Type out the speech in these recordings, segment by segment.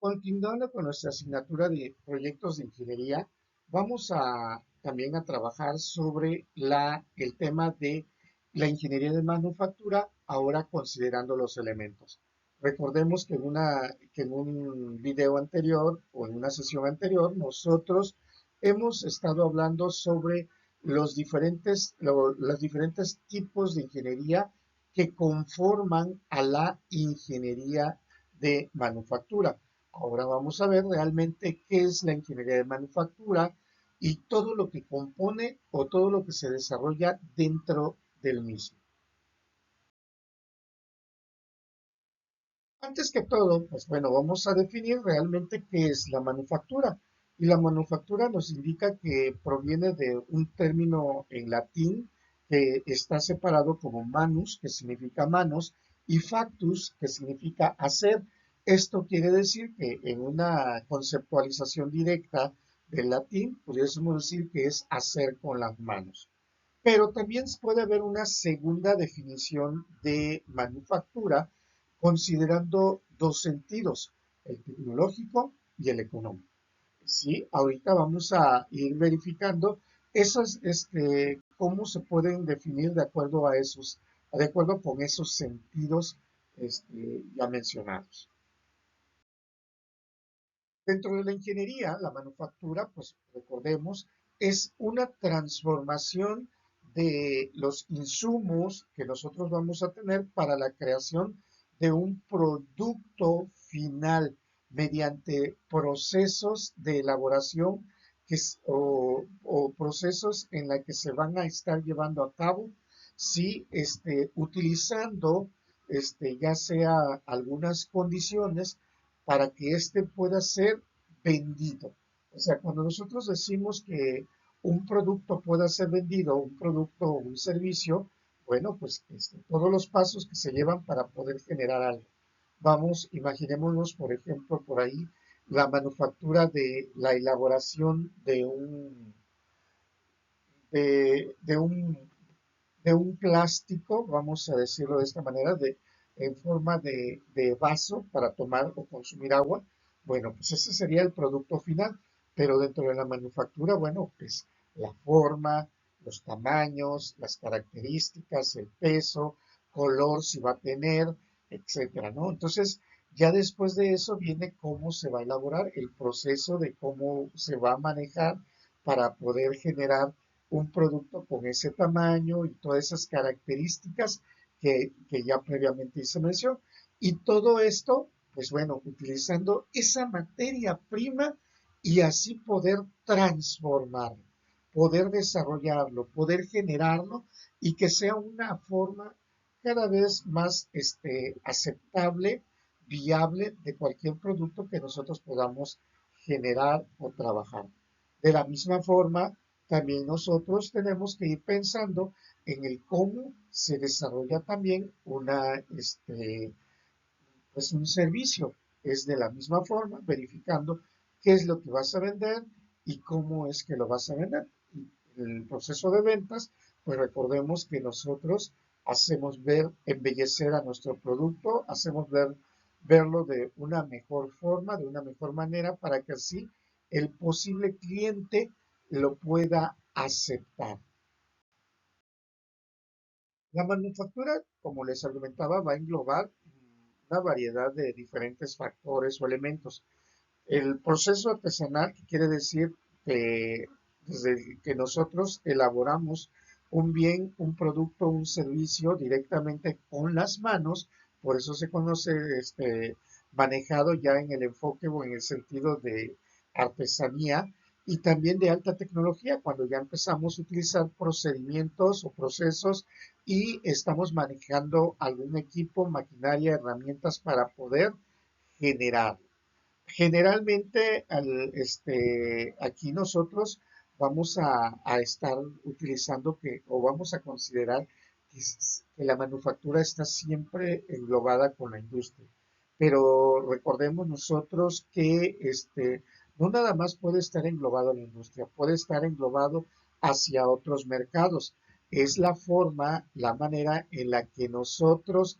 Continuando con nuestra asignatura de proyectos de ingeniería, vamos a también a trabajar sobre el tema de la ingeniería de manufactura, ahora considerando los elementos. Recordemos que en un video anterior o en una sesión anterior, nosotros hemos estado hablando sobre los diferentes tipos de ingeniería que conforman a la ingeniería de manufactura. Ahora vamos a ver realmente qué es la ingeniería de manufactura y todo lo que compone o todo lo que se desarrolla dentro del mismo. Antes que todo, pues bueno, vamos a definir realmente qué es la manufactura. Y la manufactura nos indica que proviene de un término en latín que está separado como manus, que significa manos, y factus, que significa hacer. Esto quiere decir que en una conceptualización directa del latín, pudiésemos decir que es hacer con las manos. Pero también puede haber una segunda definición de manufactura considerando dos sentidos, el tecnológico y el económico. Sí, ahorita vamos a ir verificando esas, cómo se pueden definir de acuerdo con esos sentidos ya mencionados. Dentro de la ingeniería, la manufactura, pues recordemos, es una transformación de los insumos que nosotros vamos a tener para la creación de un producto final mediante procesos de elaboración o procesos en la que se van a estar llevando a cabo, si utilizando ya sea algunas condiciones para que éste pueda ser vendido. O sea, cuando nosotros decimos que un producto pueda ser vendido, un producto o un servicio, bueno, pues todos los pasos que se llevan para poder generar algo. Vamos, imaginémonos, por ejemplo, por ahí la manufactura de la elaboración de, de un, de un plástico, vamos a decirlo de esta manera, en forma de vaso para tomar o consumir agua. Bueno, pues ese sería el producto final, pero dentro de la manufactura, bueno, pues la forma, los tamaños, las características, el peso, color si va a tener, etcétera, ¿no? Entonces, ya después de eso viene cómo se va a elaborar, el proceso de cómo se va a manejar para poder generar un producto con ese tamaño y todas esas características que ya previamente hice mención. Y todo esto, pues bueno, utilizando esa materia prima y así poder transformarlo, poder desarrollarlo, poder generarlo y que sea una forma cada vez más aceptable, viable de cualquier producto que nosotros podamos generar o trabajar. De la misma forma, también nosotros tenemos que ir pensando en el cómo se desarrolla también pues un servicio. Es de la misma forma, verificando qué es lo que vas a vender y cómo es que lo vas a vender. Y en el proceso de ventas, pues recordemos que nosotros hacemos ver, embellecer a nuestro producto, hacemos verlo de una mejor forma, de una mejor manera, para que así el posible cliente lo pueda aceptar. La manufactura, como les argumentaba, va a englobar una variedad de diferentes factores o elementos. El proceso artesanal, que quiere decir que desde que nosotros elaboramos un bien, un producto, un servicio directamente con las manos, por eso se conoce manejado ya en el enfoque o en el sentido de artesanía y también de alta tecnología, cuando ya empezamos a utilizar procedimientos o procesos y estamos manejando algún equipo, maquinaria, herramientas para poder generar. Generalmente, aquí nosotros vamos a estar utilizando o vamos a considerar que la manufactura está siempre englobada con la industria. Pero recordemos nosotros que no nada más puede estar englobado en la industria, puede estar englobado hacia otros mercados. Es la forma, la manera en la que nosotros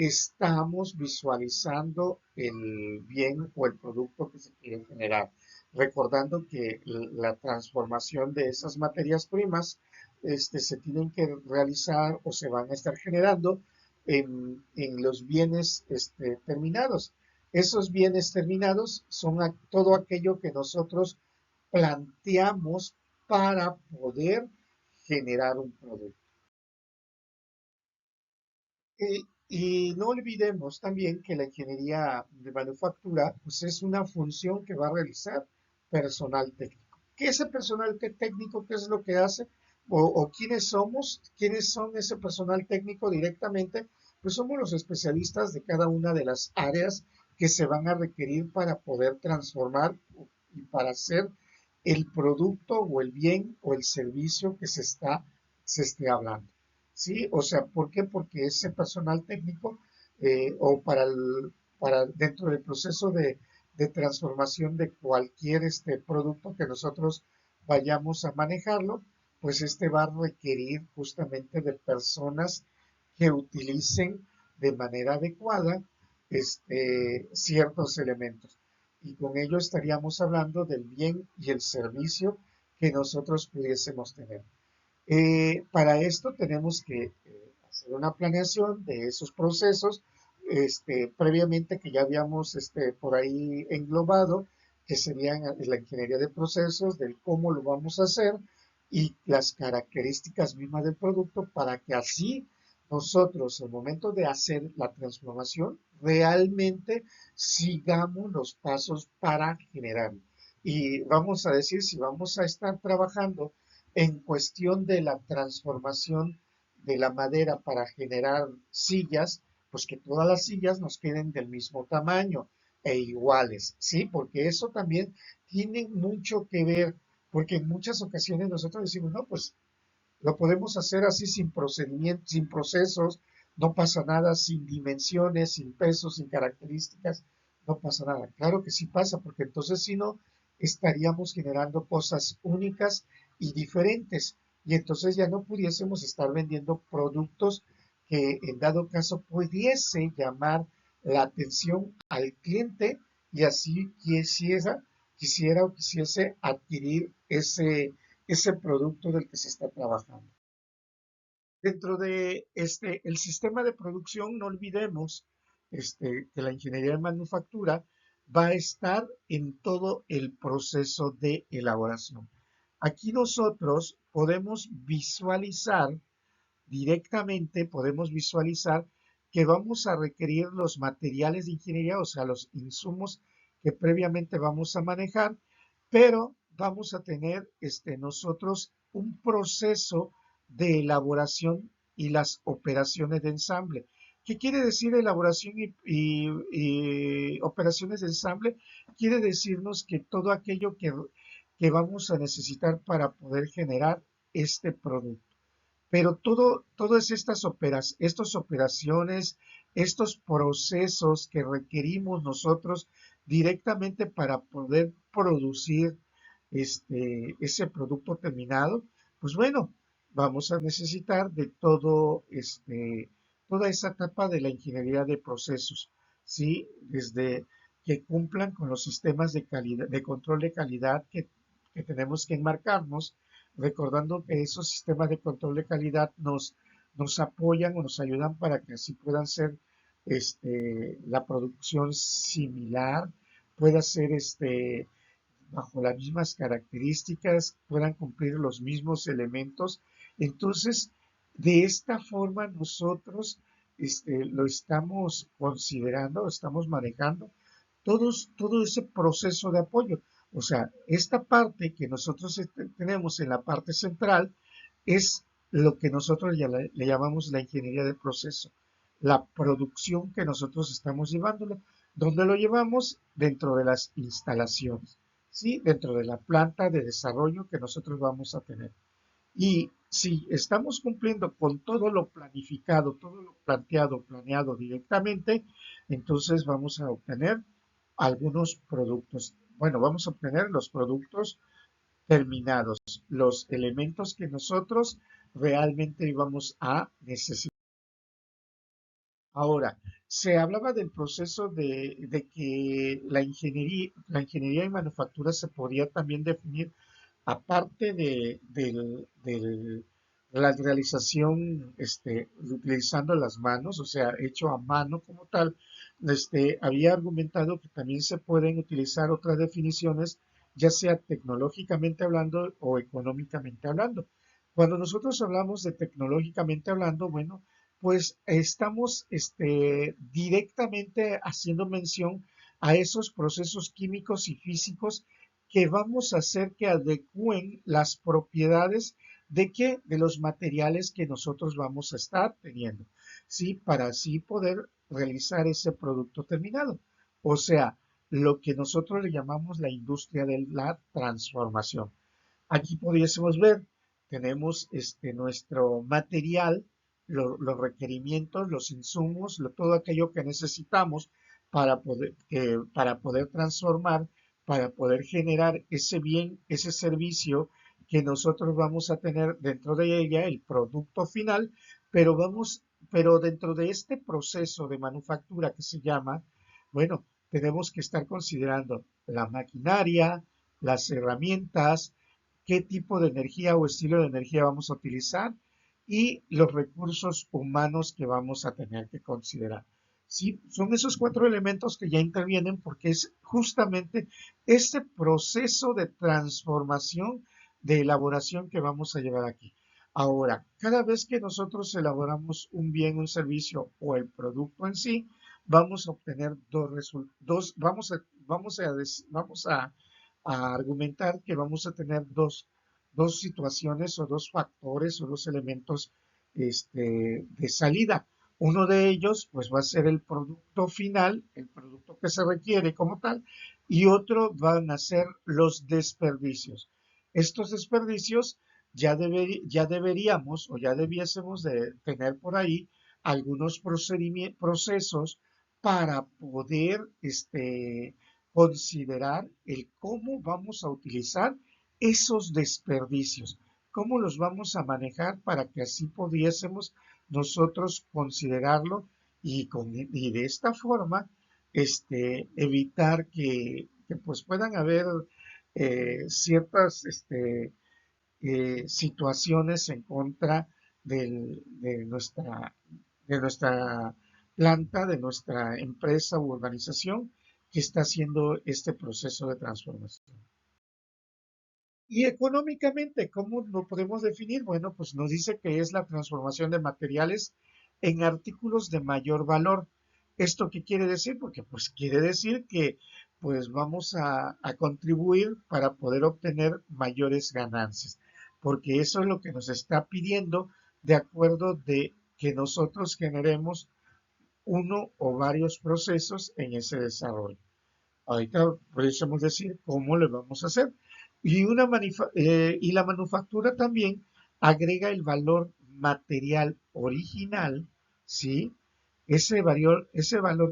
estamos visualizando el bien o el producto que se quiere generar. Recordando que la transformación de esas materias primas se tienen que realizar o se van a estar generando en los bienes terminados. Esos bienes terminados son todo aquello que nosotros planteamos para poder generar un producto. Y no olvidemos también que la ingeniería de manufactura pues es una función que va a realizar personal técnico. ¿Qué es el personal técnico? ¿Qué es lo que hace? O quiénes somos? ¿Quiénes son ese personal técnico directamente? Pues somos los especialistas de cada una de las áreas que se van a requerir para poder transformar y para hacer el producto o el bien o el servicio que se esté hablando. ¿Sí? O sea, ¿por qué? Porque ese personal técnico o para dentro del proceso de transformación de cualquier producto que nosotros vayamos a manejarlo, pues va a requerir justamente de personas que utilicen de manera adecuada ciertos elementos. Y con ello estaríamos hablando del bien y el servicio que nosotros pudiésemos tener. Para esto tenemos que hacer una planeación de esos procesos, previamente que ya habíamos por ahí englobado, que serían la ingeniería de procesos, del cómo lo vamos a hacer y las características mismas del producto para que así nosotros, al momento de hacer la transformación, realmente sigamos los pasos para generar. Y vamos a decir, si vamos a estar trabajando en cuestión de la transformación de la madera para generar sillas, pues que todas las sillas nos queden del mismo tamaño e iguales, ¿sí? Porque eso también tiene mucho que ver, porque en muchas ocasiones nosotros decimos, no, pues lo podemos hacer así sin procedimientos, sin procesos, no pasa nada, sin dimensiones, sin pesos, sin características, no pasa nada. Claro que sí pasa, porque entonces si no, estaríamos generando cosas únicas y diferentes. Y entonces ya no pudiésemos estar vendiendo productos que en dado caso pudiese llamar la atención al cliente y así quisiera o quisiese adquirir ese producto del que se está trabajando. Dentro de el sistema de producción, no olvidemos que la ingeniería de manufactura va a estar en todo el proceso de elaboración. Aquí nosotros podemos visualizar que vamos a requerir los materiales de ingeniería, o sea, los insumos que previamente vamos a manejar, pero vamos a tener nosotros un proceso de elaboración y las operaciones de ensamble. ¿Qué quiere decir elaboración y operaciones de ensamble? Quiere decirnos que todo aquello que vamos a necesitar para poder generar este producto. Pero todas estas operaciones, estos procesos que requerimos nosotros directamente para poder producir ese producto terminado, pues bueno, vamos a necesitar de toda esa etapa de la ingeniería de procesos, ¿sí? Desde que cumplan con los sistemas de calidad, de control de calidad que tenemos que enmarcarnos, recordando que esos sistemas de control de calidad nos apoyan o nos ayudan para que así puedan ser la producción similar, pueda ser bajo las mismas características, puedan cumplir los mismos elementos. Entonces, de esta forma nosotros lo estamos considerando, estamos manejando todo ese proceso de apoyo. O sea, esta parte que nosotros tenemos en la parte central es lo que nosotros le llamamos la ingeniería de proceso, la producción que nosotros estamos llevándolo. ¿Dónde lo llevamos? Dentro de las instalaciones, ¿sí? Dentro de la planta de desarrollo que nosotros vamos a tener. Y si estamos cumpliendo con todo lo planificado, todo lo planeado directamente, entonces vamos a obtener algunos productos. Bueno, vamos a obtener los productos terminados, los elementos que nosotros realmente íbamos a necesitar. Ahora, se hablaba del proceso de que la ingeniería en manufactura se podía también definir aparte de la realización utilizando las manos, o sea, hecho a mano como tal, había argumentado que también se pueden utilizar otras definiciones, ya sea tecnológicamente hablando o económicamente hablando. Cuando nosotros hablamos de tecnológicamente hablando, bueno, pues estamos directamente haciendo mención a esos procesos químicos y físicos que vamos a hacer que adecúen las propiedades de qué, de los materiales que nosotros vamos a estar teniendo, ¿sí? Para así poder realizar ese producto terminado. O sea, lo que nosotros le llamamos la industria de la transformación. Aquí pudiésemos ver, tenemos nuestro material, los requerimientos, los insumos, todo aquello que necesitamos para poder transformar, para poder generar ese bien, ese servicio que nosotros vamos a tener dentro de ella, el producto final, pero pero dentro de este proceso de manufactura que se llama, bueno, tenemos que estar considerando la maquinaria, las herramientas, qué tipo de energía o estilo de energía vamos a utilizar y los recursos humanos que vamos a tener que considerar. Sí, son esos cuatro elementos que ya intervienen porque es justamente este proceso de transformación, de elaboración que vamos a llevar aquí. Ahora, cada vez que nosotros elaboramos un bien, un servicio o el producto en sí, vamos a obtener dos resultados, vamos a argumentar que vamos a tener dos situaciones o dos factores o dos elementos de salida. Uno de ellos pues va a ser el producto final, el producto que se requiere como tal, y otro van a ser los desperdicios. Estos desperdicios ya deberíamos o ya debiésemos de tener por ahí algunos procesos para poder considerar el cómo vamos a utilizar esos desperdicios, cómo los vamos a manejar para que así pudiésemos nosotros considerarlo y de esta forma evitar que pues puedan haber ciertas situaciones en contra de nuestra planta, de nuestra empresa u organización que está haciendo este proceso de transformación. Y económicamente, ¿cómo lo podemos definir? Bueno, pues nos dice que es la transformación de materiales en artículos de mayor valor. ¿Esto qué quiere decir? Porque pues quiere decir que pues vamos a contribuir para poder obtener mayores ganancias, porque eso es lo que nos está pidiendo de acuerdo de que nosotros generemos uno o varios procesos en ese desarrollo. Ahorita podríamos decir cómo le vamos a hacer. Y la manufactura también agrega el valor material original, ¿sí? Ese valor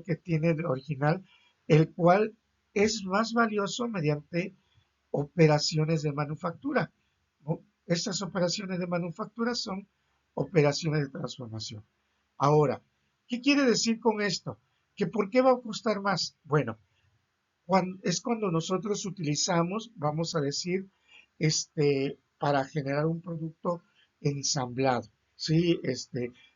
que tiene el original, el cual es más valioso mediante operaciones de manufactura, ¿no? Estas operaciones de manufactura son operaciones de transformación. Ahora, ¿qué quiere decir con esto? ¿Que por qué va a costar más? Bueno, es cuando nosotros utilizamos, vamos a decir, para generar un producto ensamblado, ¿sí?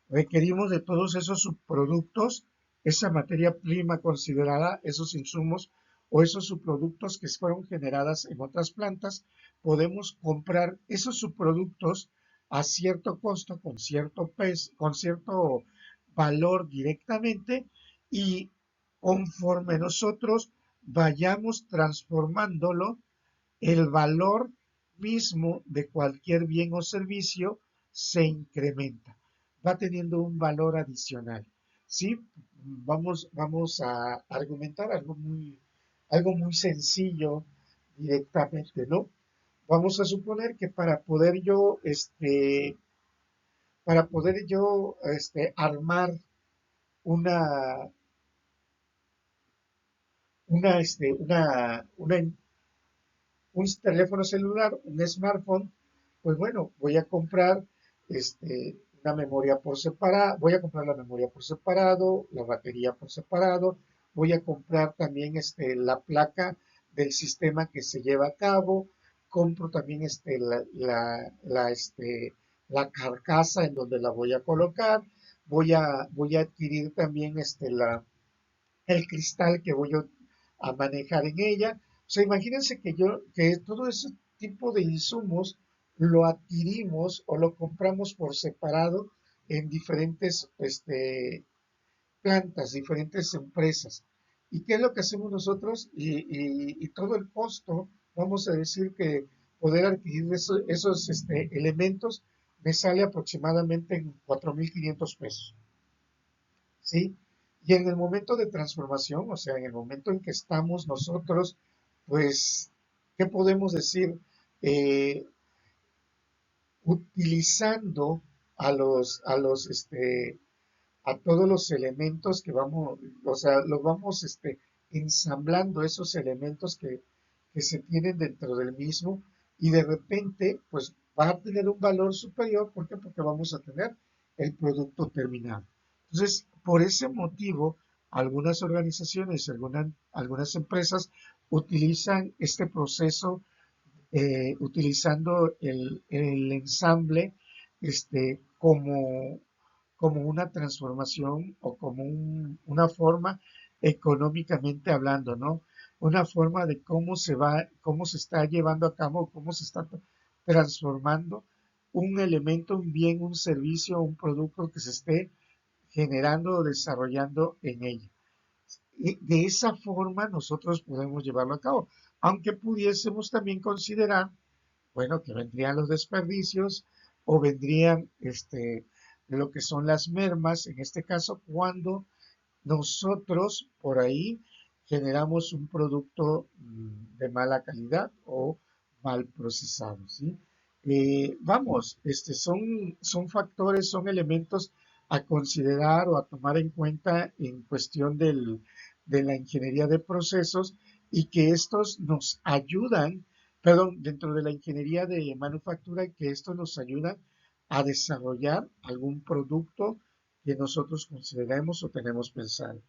Requerimos de todos esos subproductos, esa materia prima considerada, esos insumos o esos subproductos que fueron generadas en otras plantas, podemos comprar esos subproductos a cierto costo, con cierto peso, con cierto valor directamente y conforme nosotros vayamos transformándolo, el valor mismo de cualquier bien o servicio se incrementa, va teniendo un valor adicional. ¿Sí? Vamos a argumentar algo muy sencillo directamente, ¿no? Vamos a suponer que para poder yo armar una, un teléfono celular, un smartphone, pues bueno, voy a comprar este, una memoria por separado, voy a comprar la memoria por separado, la batería por separado, voy a comprar también la placa del sistema que se lleva a cabo, compro también la carcasa en donde la voy a colocar, voy a adquirir también el cristal que voy a manejar en ella. O sea, imagínense que todo ese tipo de insumos lo adquirimos o lo compramos por separado en diferentes plantas, diferentes empresas. ¿Y qué es lo que hacemos nosotros? Y todo el costo, vamos a decir que poder adquirir esos elementos me sale aproximadamente en 4,500 pesos. ¿Sí? Y en el momento de transformación, o sea, en el momento en que estamos nosotros, pues, ¿qué podemos decir? Eh, Utilizando a todos los elementos que vamos, o sea, los vamos, ensamblando esos elementos que se tienen dentro del mismo y de repente, pues, va a tener un valor superior. ¿Por qué? Porque vamos a tener el producto terminado. Entonces, por ese motivo, algunas organizaciones, algunas empresas utilizan este proceso utilizando el ensamble como una transformación o como una forma económicamente hablando, ¿no? Una forma de cómo se está llevando a cabo, cómo se está transformando un elemento, un bien, un servicio, un producto que se esté generando o desarrollando en ella. Y de esa forma nosotros podemos llevarlo a cabo, aunque pudiésemos también considerar, bueno, que vendrían los desperdicios o vendrían lo que son las mermas, en este caso, cuando nosotros por ahí generamos un producto de mala calidad o mal procesado, ¿sí? Vamos, son factores, son elementos a considerar o a tomar en cuenta en cuestión de la ingeniería de procesos y que estos nos ayudan, perdón, dentro de la ingeniería de manufactura, que estos nos ayudan a desarrollar algún producto que nosotros consideremos o tenemos pensado.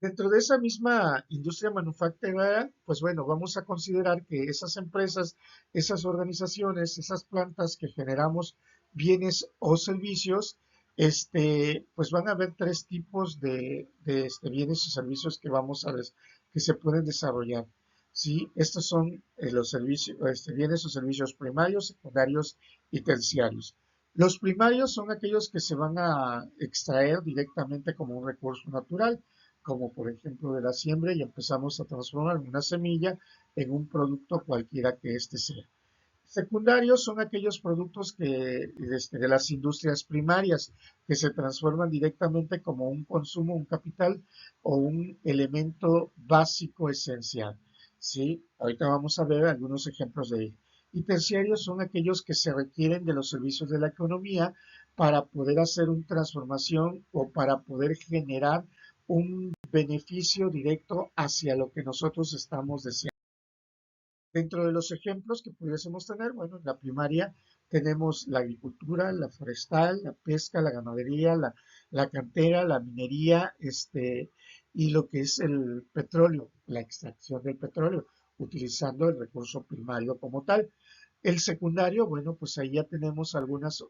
Dentro de esa misma industria manufacturera, pues bueno, vamos a considerar que esas empresas, esas organizaciones, esas plantas que generamos bienes o servicios, pues van a haber tres tipos de bienes o servicios que se pueden desarrollar. Sí, estos son los servicios, bienes o servicios primarios, secundarios y terciarios. Los primarios son aquellos que se van a extraer directamente como un recurso natural, como por ejemplo de la siembra, y empezamos a transformar una semilla en un producto cualquiera que éste sea. Secundarios son aquellos productos de las industrias primarias que se transforman directamente como un consumo, un capital o un elemento básico esencial. ¿Sí? Ahorita vamos a ver algunos ejemplos de ello. Y terciarios son aquellos que se requieren de los servicios de la economía para poder hacer una transformación o para poder generar un beneficio directo hacia lo que nosotros estamos deseando. Dentro de los ejemplos que pudiésemos tener, bueno, en la primaria tenemos la agricultura, la forestal, la pesca, la ganadería, la cantera, la minería, y lo que es el petróleo, la extracción del petróleo, utilizando el recurso primario como tal. El secundario, bueno, pues ahí ya tenemos algunas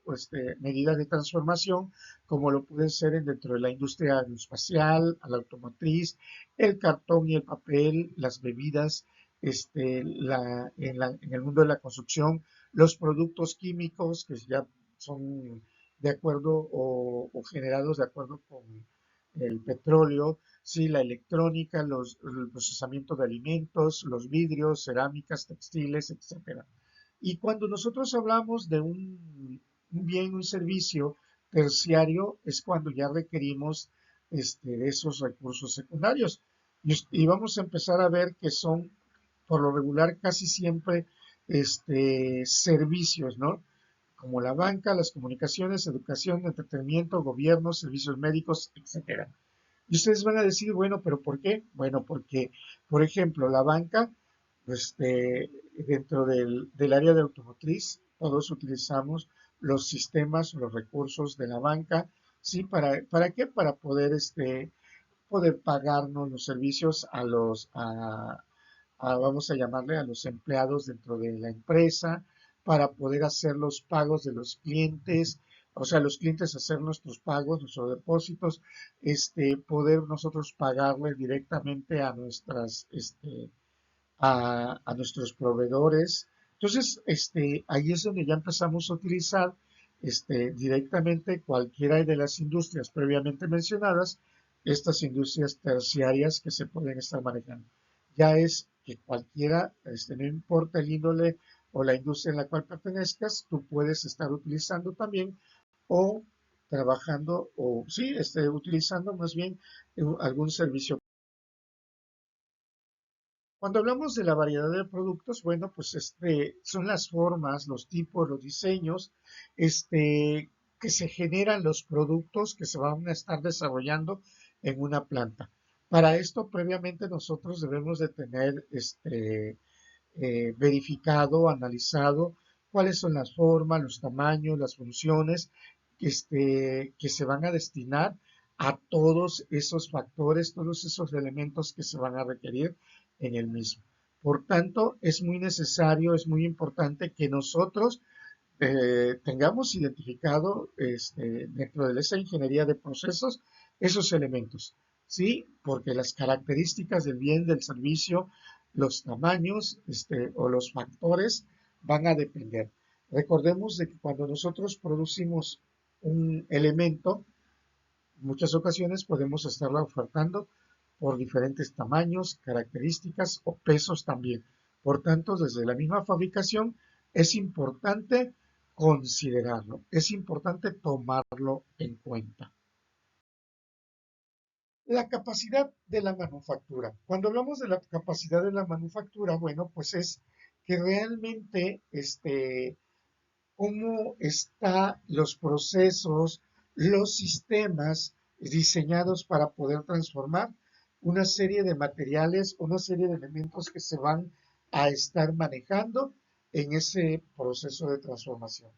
medidas de transformación, como lo pueden ser dentro de la industria aeroespacial, la automotriz, el cartón y el papel, las bebidas, en el mundo de la construcción, los productos químicos que ya son de acuerdo o generados de acuerdo con el petróleo, sí, la electrónica, el procesamiento de alimentos, los vidrios, cerámicas, textiles, etcétera. Y cuando nosotros hablamos de un bien, un servicio terciario, es cuando ya requerimos de esos recursos secundarios. Y vamos a empezar a ver que son, por lo regular, casi siempre servicios, ¿no? Como la banca, las comunicaciones, educación, entretenimiento, gobierno, servicios médicos, etcétera. Y ustedes van a decir, bueno, pero ¿por qué? Bueno, porque, por ejemplo, la banca, dentro del área de automotriz, todos utilizamos los sistemas o los recursos de la banca, ¿sí? ¿Para qué? Para poder, poder pagarnos los servicios vamos a llamarle a los empleados dentro de la empresa, para poder hacer los pagos de los clientes, o sea, los clientes hacer nuestros pagos, nuestros depósitos, poder nosotros pagarle directamente a a nuestros proveedores. Entonces, ahí es donde ya empezamos a utilizar directamente cualquiera de las industrias previamente mencionadas, estas industrias terciarias que se pueden estar manejando. Ya es que cualquiera, no importa el índole o la industria en la cual pertenezcas, tú puedes estar utilizando también o trabajando o sí, utilizando más bien algún servicio. Cuando hablamos de la variedad de productos, bueno, pues son las formas, los tipos, los diseños, que se generan los productos que se van a estar desarrollando en una planta. Para esto, previamente nosotros debemos de tener, verificado, analizado cuáles son las formas, los tamaños, las funciones que se van a destinar a todos esos factores, todos esos elementos que se van a requerir en el mismo. Por tanto, es muy necesario, es muy importante que nosotros tengamos identificado dentro de esa ingeniería de procesos esos elementos, ¿sí? Porque las características del bien, del servicio, los tamaños o los factores van a depender. Recordemos de que cuando nosotros producimos un elemento, en muchas ocasiones podemos estarlo ofertando por diferentes tamaños, características o pesos también. Por tanto, desde la misma fabricación es importante considerarlo, es importante tomarlo en cuenta. La capacidad de la manufactura. Cuando hablamos de la capacidad de la manufactura, bueno, pues es que realmente cómo están los procesos, los sistemas diseñados para poder transformar una serie de materiales, una serie de elementos que se van a estar manejando en ese proceso de transformación.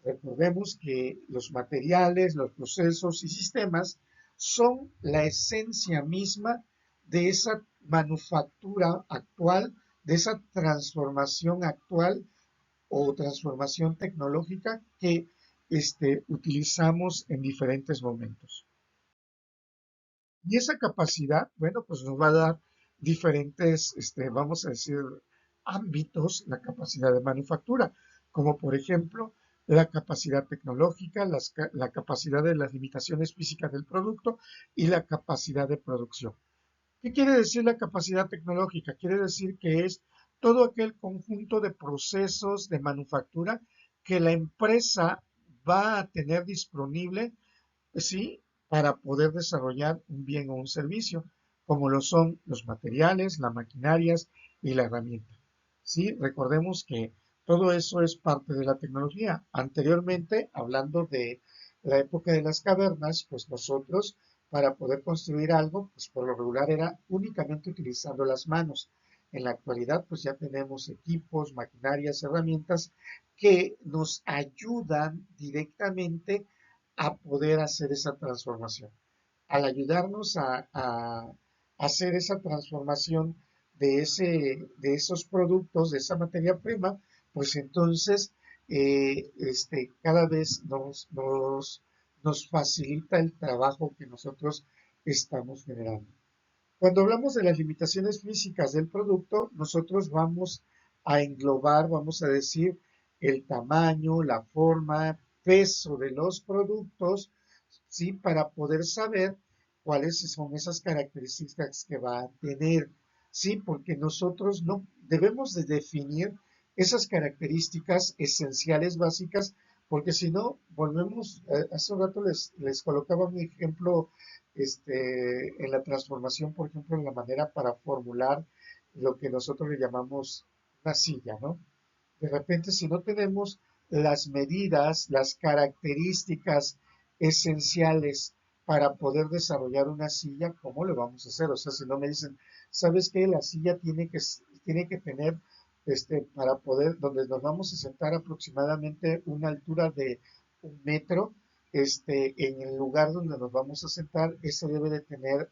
Recordemos que los materiales, los procesos y sistemas son la esencia misma de esa manufactura actual, de esa transformación actual o transformación tecnológica que utilizamos en diferentes momentos. Y esa capacidad, bueno, pues nos va a dar diferentes, vamos a decir, ámbitos, la capacidad de manufactura, como por ejemplo la capacidad tecnológica, la capacidad de las limitaciones físicas del producto y la capacidad de producción. ¿Qué quiere decir la capacidad tecnológica? Quiere decir que es todo aquel conjunto de procesos de manufactura que la empresa va a tener disponible, ¿sí? Para poder desarrollar un bien o un servicio, como lo son los materiales, las maquinarias y la herramienta. ¿Sí? Recordemos que todo eso es parte de la tecnología. Anteriormente, hablando de la época de las cavernas, pues nosotros para poder construir algo, pues por lo regular era únicamente utilizando las manos. En la actualidad, pues ya tenemos equipos, maquinarias, herramientas que nos ayudan directamente a poder hacer esa transformación. Al ayudarnos a hacer esa transformación de esos productos, de esa materia prima, pues entonces cada vez nos facilita el trabajo que nosotros estamos generando. Cuando hablamos de las limitaciones físicas del producto, nosotros vamos a englobar, vamos a decir, el tamaño, la forma, peso de los productos, ¿sí? Para poder saber cuáles son esas características que va a tener, ¿sí? Porque nosotros no debemos de definir esas características esenciales básicas, porque si no, volvemos, hace un rato les colocaba un ejemplo en la transformación, por ejemplo, en la manera para formular lo que nosotros le llamamos una silla, ¿no? De repente, si no tenemos las medidas, las características esenciales para poder desarrollar una silla, ¿cómo lo vamos a hacer? O sea, si no me dicen, ¿sabes qué? La silla tiene que tener para poder, donde nos vamos a sentar aproximadamente una altura de 1 metro. En el lugar donde nos vamos a sentar, ese debe de tener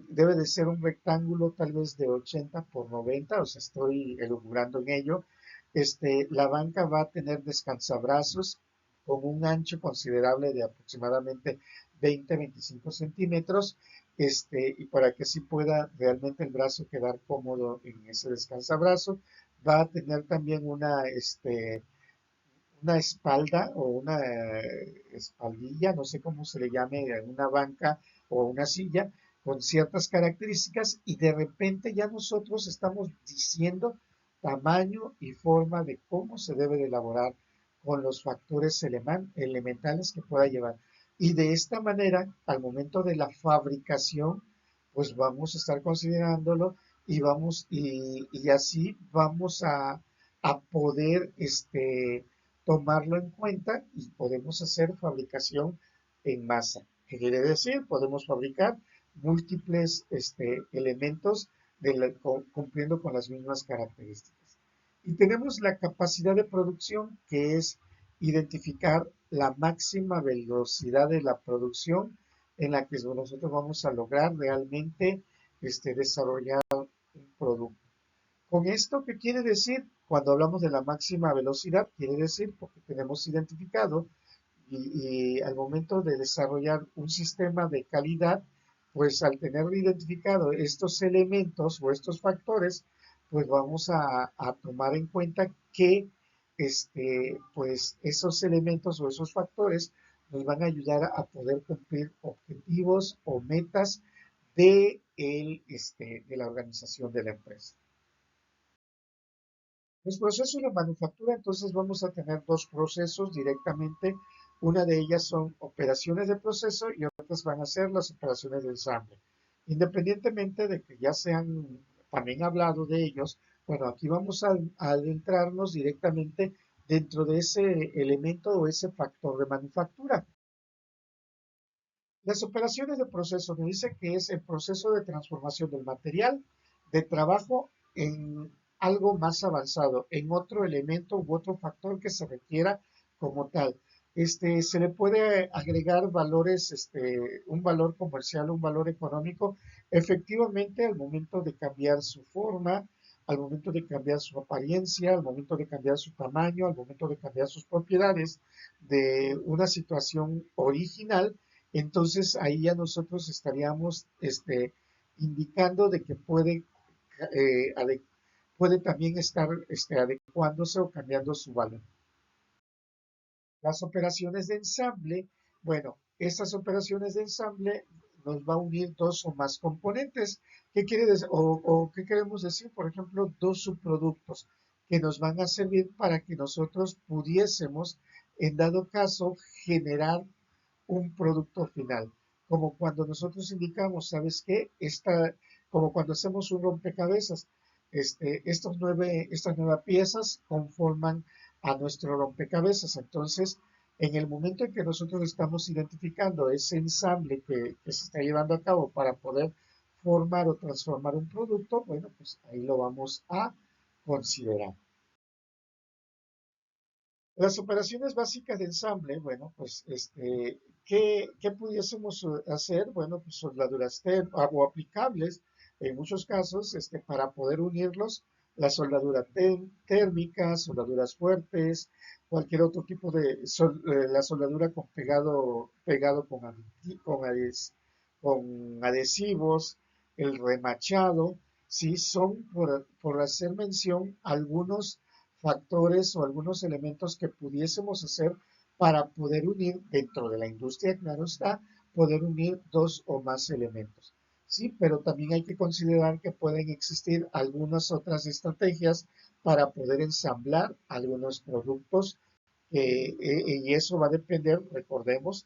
debe de ser un rectángulo tal vez de 80 por 90, o sea, estoy elucubrando en ello. La banca va a tener descansabrazos con un ancho considerable de aproximadamente 20-25 centímetros, y para que así pueda realmente el brazo quedar cómodo en ese descansabrazo. Va a tener también una espalda o una espaldilla, no sé cómo se le llame, una banca o una silla con ciertas características, y de repente ya nosotros estamos diciendo tamaño y forma de cómo se debe de elaborar con los factores elementales que pueda llevar. Y de esta manera, al momento de la fabricación, pues vamos a estar considerándolo, y así vamos a poder tomarlo en cuenta, y podemos hacer fabricación en masa. ¿Qué quiere decir? Podemos fabricar múltiples elementos cumpliendo con las mismas características. Y tenemos la capacidad de producción, que es identificar la máxima velocidad de la producción en la que nosotros vamos a lograr realmente desarrollar un producto. Con esto, ¿qué quiere decir? Cuando hablamos de la máxima velocidad, quiere decir porque tenemos identificado, y al momento de desarrollar un sistema de calidad, pues al tener identificado estos elementos o estos factores, pues vamos a tomar en cuenta que pues esos elementos o esos factores nos van a ayudar a poder cumplir objetivos o metas de la organización de la empresa. Los procesos de manufactura, entonces vamos a tener dos procesos directamente. Una de ellas son operaciones de proceso y otras van a ser las operaciones de ensamble. Independientemente de que ya se han también hablado de ellos, bueno, aquí vamos a adentrarnos directamente dentro de ese elemento o ese factor de manufactura. Las operaciones de proceso me dice que es el proceso de transformación del material de trabajo en algo más avanzado, en otro elemento u otro factor que se requiera como tal. Se le puede agregar valores, un valor comercial, un valor económico, efectivamente al momento de cambiar su forma, al momento de cambiar su apariencia, al momento de cambiar su tamaño, al momento de cambiar sus propiedades de una situación original. Entonces ahí ya nosotros estaríamos indicando de que puede también estar adecuándose o cambiando su valor. Las operaciones de ensamble, bueno, estas operaciones de ensamble nos va a unir dos o más componentes. ¿Qué quiere decir? O qué queremos decir? Por ejemplo, dos subproductos que nos van a servir para que nosotros pudiésemos, en dado caso, generar un producto final. Como cuando nosotros indicamos, ¿sabes qué? Como cuando hacemos un rompecabezas, estas 9 piezas conforman a nuestro rompecabezas. Entonces, en el momento en que nosotros estamos identificando ese ensamble que se está llevando a cabo para poder formar o transformar un producto, bueno, pues ahí lo vamos a considerar. Las operaciones básicas de ensamble, bueno, pues, ¿qué pudiésemos hacer? Bueno, pues soldaduras o aplicables en muchos casos, para poder unirlos, la soldadura térmica, soldaduras fuertes, cualquier otro tipo la soldadura con pegado con adhesivos, el remachado, sí, son por hacer mención algunos factores o algunos elementos que pudiésemos hacer para poder unir dentro de la industria, claro está, poder unir dos o más elementos. Sí, pero también hay que considerar que pueden existir algunas otras estrategias para poder ensamblar algunos productos, y eso va a depender, recordemos,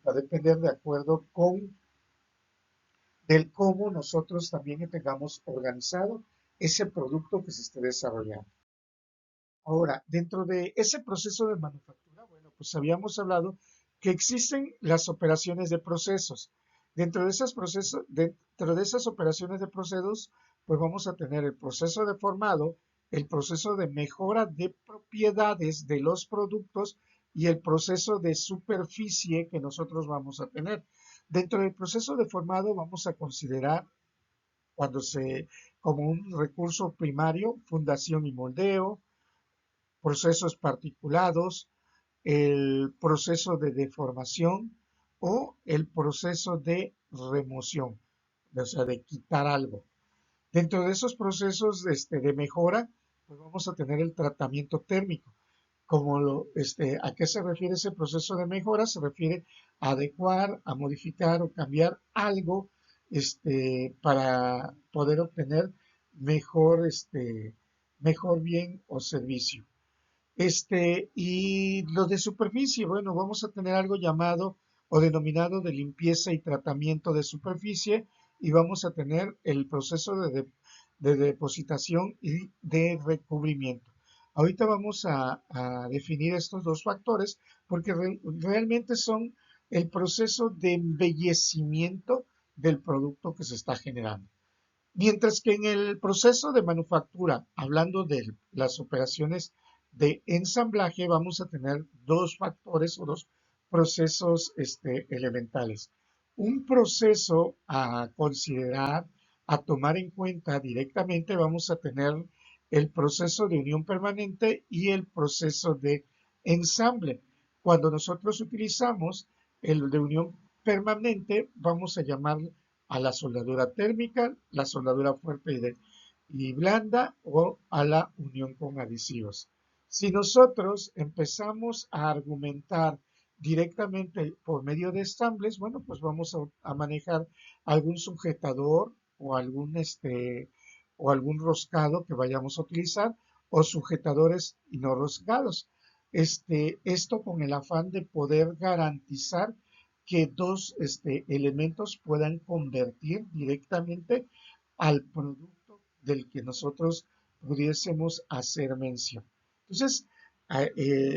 va a depender de acuerdo con del cómo nosotros también tengamos organizado ese producto que se esté desarrollando. Ahora, dentro de ese proceso de manufactura, bueno, pues habíamos hablado que existen las operaciones de procesos. Dentro de esas operaciones de procesos, pues vamos a tener el proceso de formado, el proceso de mejora de propiedades de los productos y el proceso de superficie que nosotros vamos a tener. Dentro del proceso de formado vamos a considerar cuando como un recurso primario, fundación y moldeo, procesos particulados, el proceso de deformación o el proceso de remoción, o sea, de quitar algo. Dentro de esos procesos de mejora, pues vamos a tener el tratamiento térmico. ¿A qué se refiere ese proceso de mejora? Se refiere a adecuar, a modificar o cambiar algo para poder obtener mejor, mejor bien o servicio. Y lo de superficie, bueno, vamos a tener algo llamado o denominado de limpieza y tratamiento de superficie y vamos a tener el proceso de depositación y de recubrimiento. Ahorita vamos a definir estos dos factores porque realmente son el proceso de embellecimiento del producto que se está generando. Mientras que en el proceso de manufactura, hablando de las operaciones de ensamblaje, vamos a tener dos factores o dos procesos elementales. Un proceso a considerar, a tomar en cuenta directamente, vamos a tener el proceso de unión permanente y el proceso de ensamble. Cuando nosotros utilizamos el de unión permanente, vamos a llamar a la soldadura térmica, la soldadura fuerte y blanda o a la unión con adhesivos. Si nosotros empezamos a argumentar directamente por medio de ensambles, bueno, pues vamos a manejar algún sujetador o algún roscado que vayamos a utilizar o sujetadores y no roscados. Esto con el afán de poder garantizar que dos elementos puedan convertir directamente al producto del que nosotros pudiésemos hacer mención. Entonces,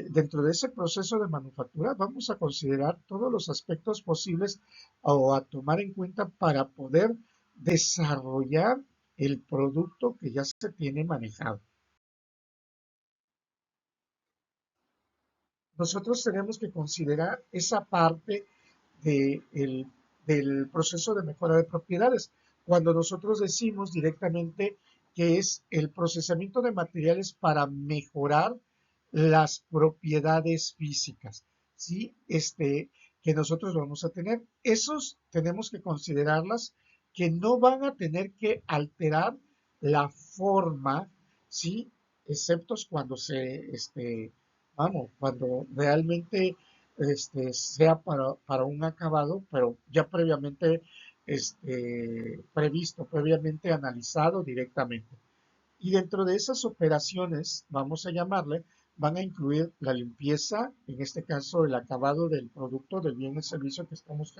dentro de ese proceso de manufactura vamos a considerar todos los aspectos posibles o a tomar en cuenta para poder desarrollar el producto que ya se tiene manejado. Nosotros tenemos que considerar esa parte de del proceso de mejora de propiedades. Cuando nosotros decimos directamente que es el procesamiento de materiales para mejorar las propiedades físicas, ¿sí? Que nosotros vamos a tener. Esos tenemos que considerarlas que no van a tener que alterar la forma, ¿sí? Excepto cuando cuando realmente sea para un acabado, pero ya previamente previsto, previamente analizado directamente. Y dentro de esas operaciones, vamos a llamarle, van a incluir la limpieza, en este caso el acabado del producto, del bien o servicio que estamos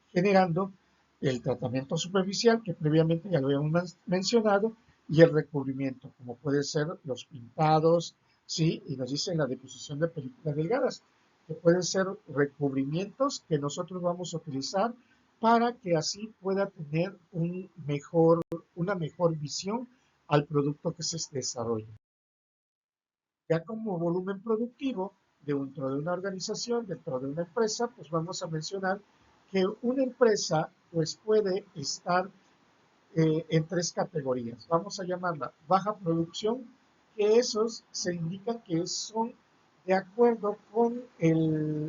generando el tratamiento superficial, que previamente ya lo habíamos mencionado, y el recubrimiento, como puede ser los pintados, ¿sí? Y nos dicen la deposición de películas delgadas, que pueden ser recubrimientos que nosotros vamos a utilizar para que así pueda tener una mejor visión al producto que se desarrolla. Ya como volumen productivo dentro de una organización, dentro de una empresa, pues vamos a mencionar que una empresa pues puede estar en tres categorías. Vamos a llamarla baja producción, que esos se indican que son de acuerdo con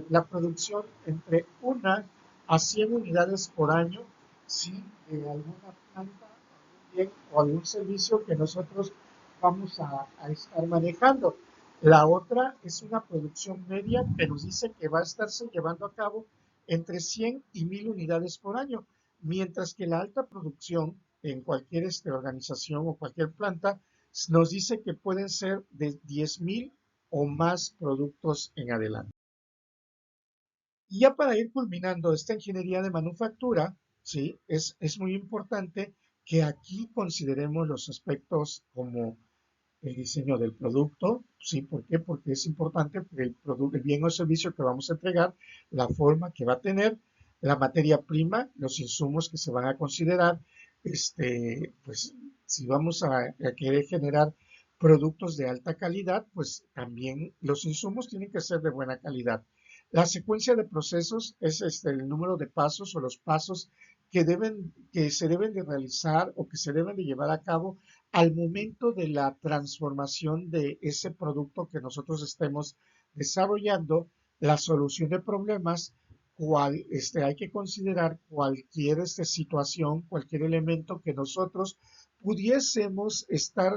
la producción entre 1 a 100 unidades por año, ¿sí? De alguna planta, algún bien o algún servicio que nosotros vamos a estar manejando. La otra es una producción media que nos dice que va a estarse llevando a cabo entre 100 y 1000 unidades por año, mientras que la alta producción en cualquier organización o cualquier planta nos dice que pueden ser de 10,000 o más productos en adelante. Y ya para ir culminando esta ingeniería de manufactura, ¿sí? Es muy importante que aquí consideremos los aspectos como el diseño del producto, ¿sí? ¿Por qué? Porque es importante el bien o servicio que vamos a entregar, la forma que va a tener, la materia prima, los insumos que se van a considerar, pues Si vamos a querer generar productos de alta calidad, pues también los insumos tienen que ser de buena calidad. La secuencia de procesos es el número de pasos o los pasos que se deben de realizar o que se deben de llevar a cabo al momento de la transformación de ese producto que nosotros estemos desarrollando, la solución de problemas, hay que considerar cualquier situación, cualquier elemento que nosotros pudiésemos estar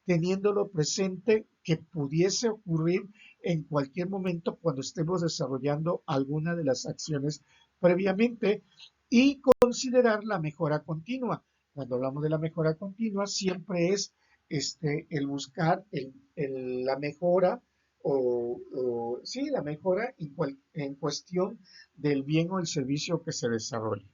teniéndolo presente, que pudiese ocurrir en cualquier momento cuando estemos desarrollando alguna de las acciones previamente, y considerar la mejora continua. Cuando hablamos de la mejora continua, siempre es el buscar la mejora sí, la mejora en cuestión del bien o el servicio que se desarrolle.